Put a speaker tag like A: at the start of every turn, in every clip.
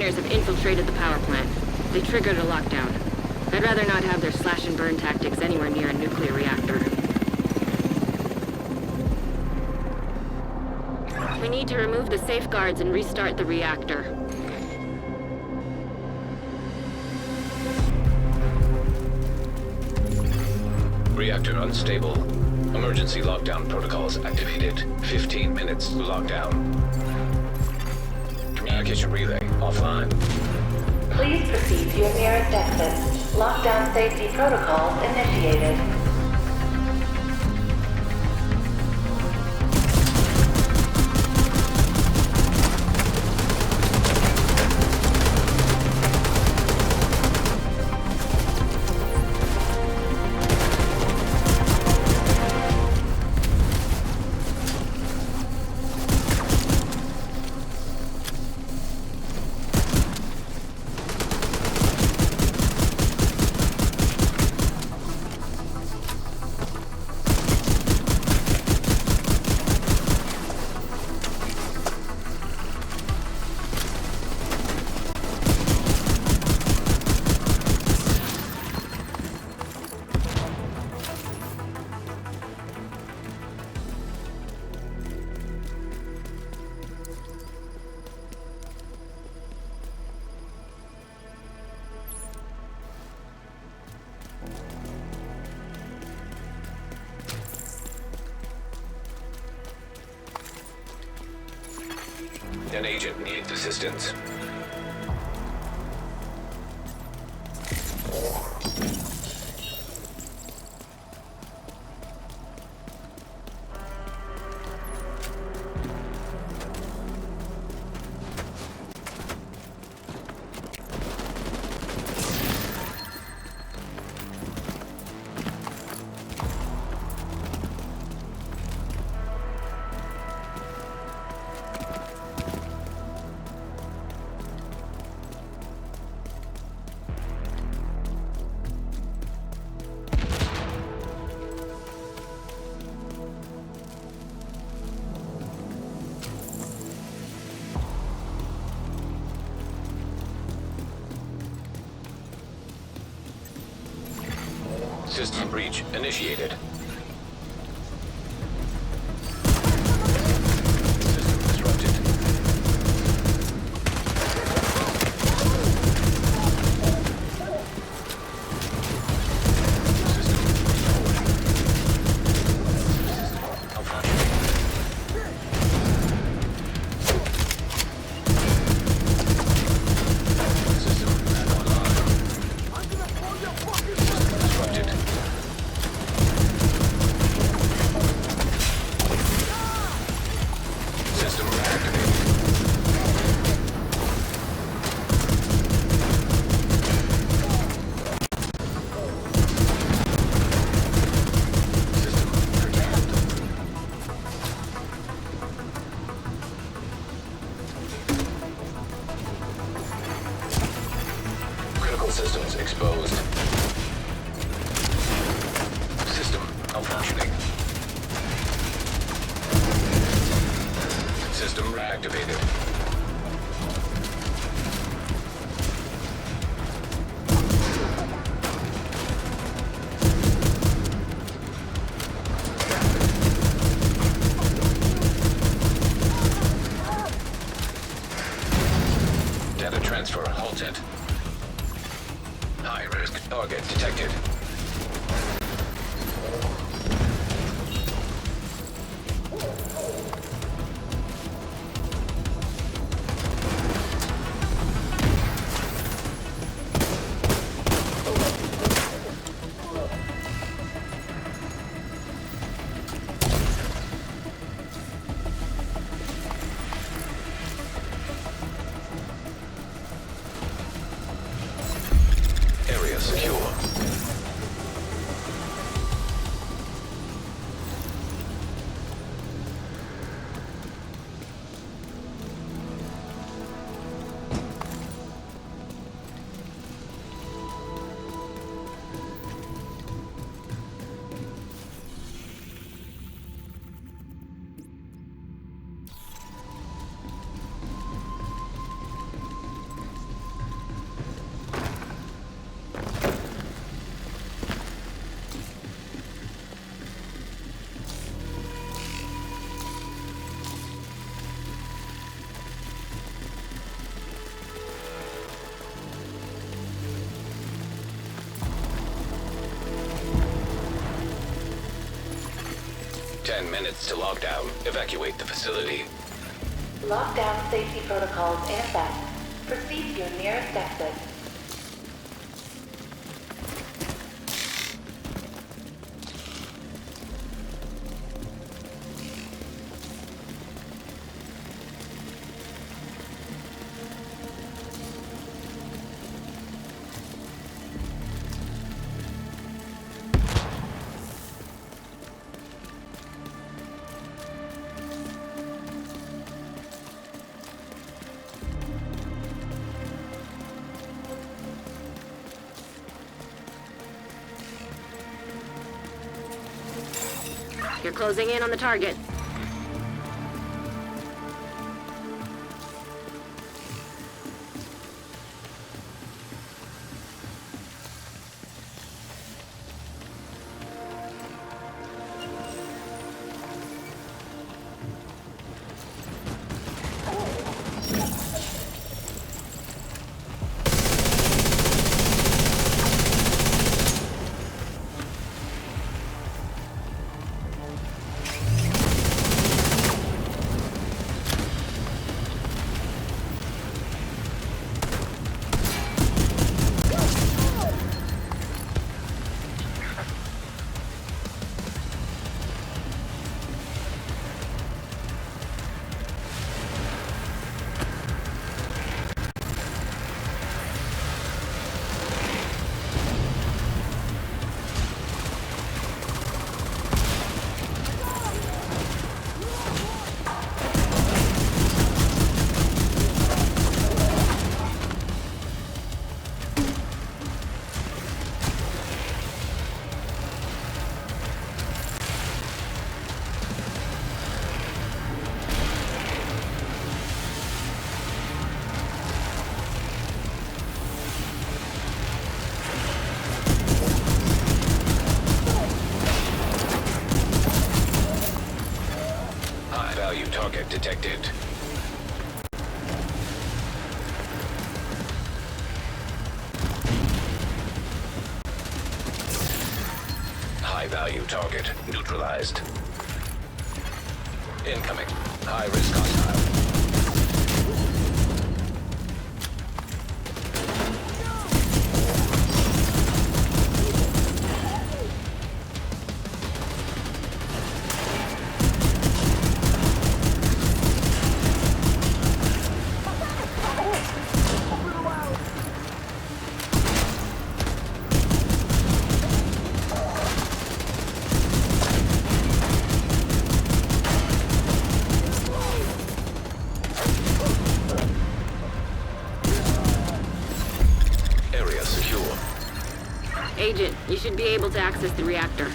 A: miners have infiltrated the power plant. They triggered a lockdown. I'd rather not have their slash and burn tactics anywhere near a nuclear reactor. We need to remove the safeguards and restart the reactor.
B: Reactor unstable. Emergency lockdown protocols activated. 15 minutes lockdown. Communication relay offline.
C: Please proceed to your nearest exit. Lockdown safety protocols initiated.
B: An agent needs assistance. System breach initiated. System disrupted. Systems exposed. System malfunctioning. System reactivated. Data transfer halted. High-risk target detected. Area secure. 10 minutes to lockdown. Evacuate the facility.
C: Lockdown safety protocols in effect. Proceed to your nearest exit.
A: You're closing in on the target.
B: High-value target detected. High-value target neutralized. Incoming. High-risk hostile. Area secure.
A: Agent, you should be able to access the reactor.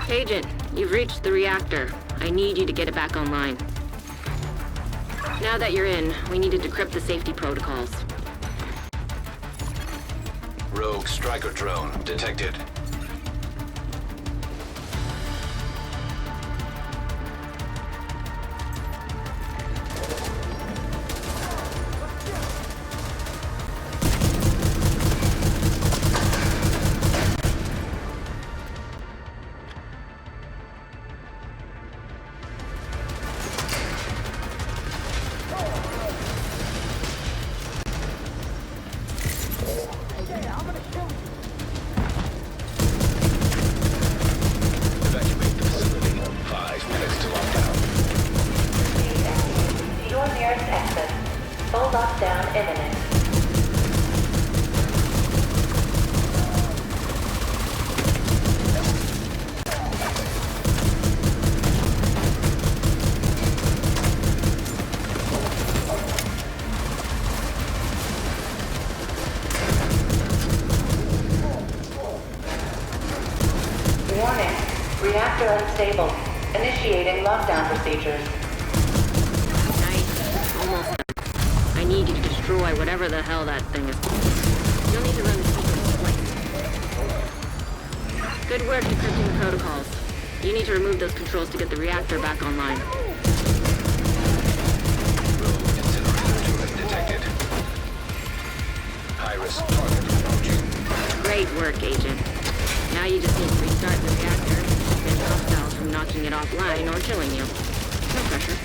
A: Agent, you've reached the reactor. I need you to get it back online. Now that you're in, we need to decrypt the safety protocols.
B: Rogue striker drone detected.
C: Reactor unstable. Initiating lockdown procedures.
A: Nice. Almost done. I need you to destroy whatever the hell that thing is. You'll need to run the sequence twice. Good work decrypting the protocols. You need to remove those controls to get the reactor back online.
B: Incinerator turret detected. High-risk target approaching.
A: Great work, Agent. Now you just need to restart the reactor and prevent hostiles from knocking it offline or killing you. No pressure.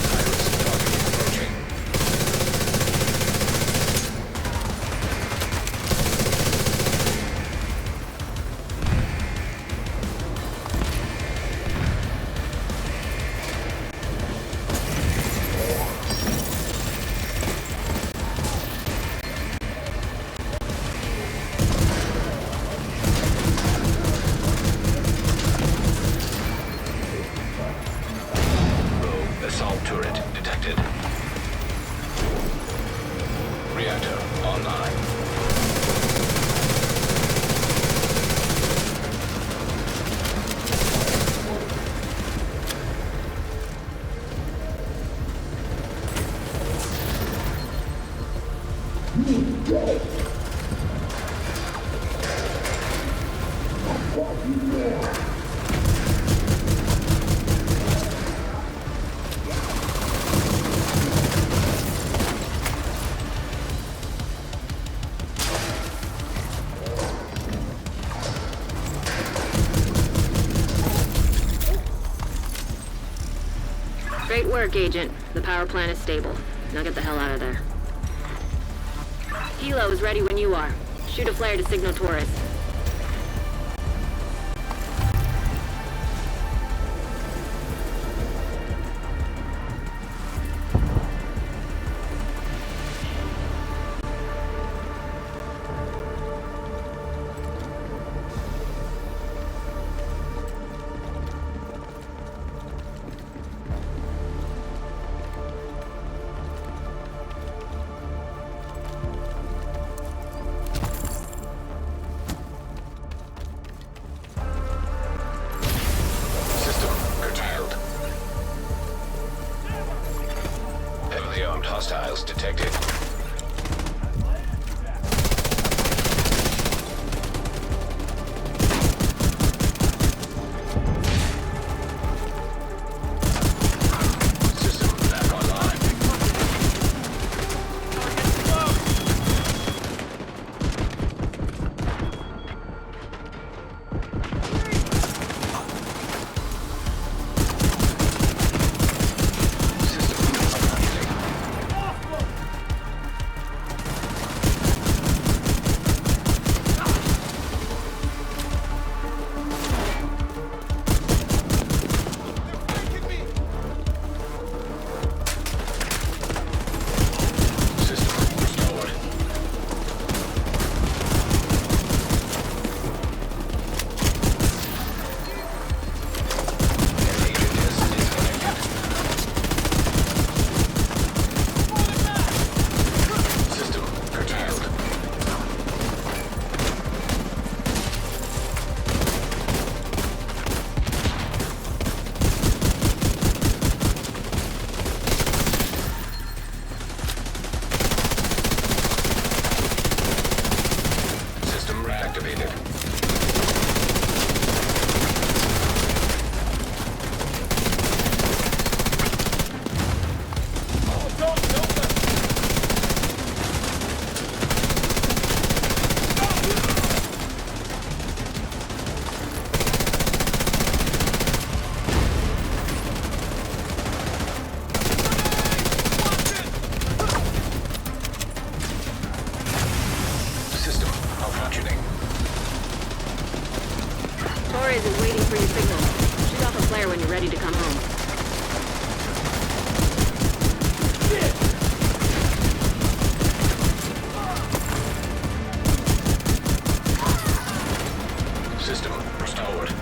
B: High-risk target approaching. Assault turret detected. Reactor online.
A: Great work, Agent. The power plant is stable. Now get the hell out of there. Hilo is ready when you are. Shoot a flare to signal Taurus. Hostiles detected. System back online. Torres is waiting for your signal. Shoot off a flare when you're ready to come home.
B: System restored.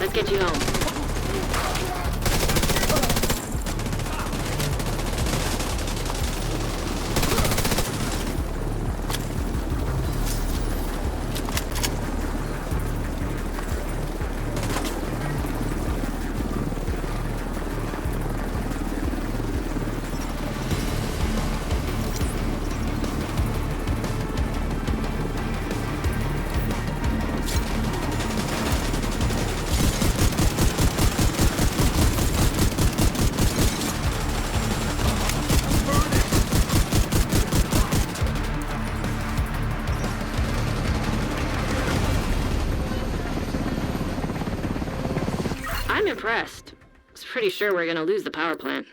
A: Let's get you home. I'm impressed. I was pretty sure we're gonna lose the power plant.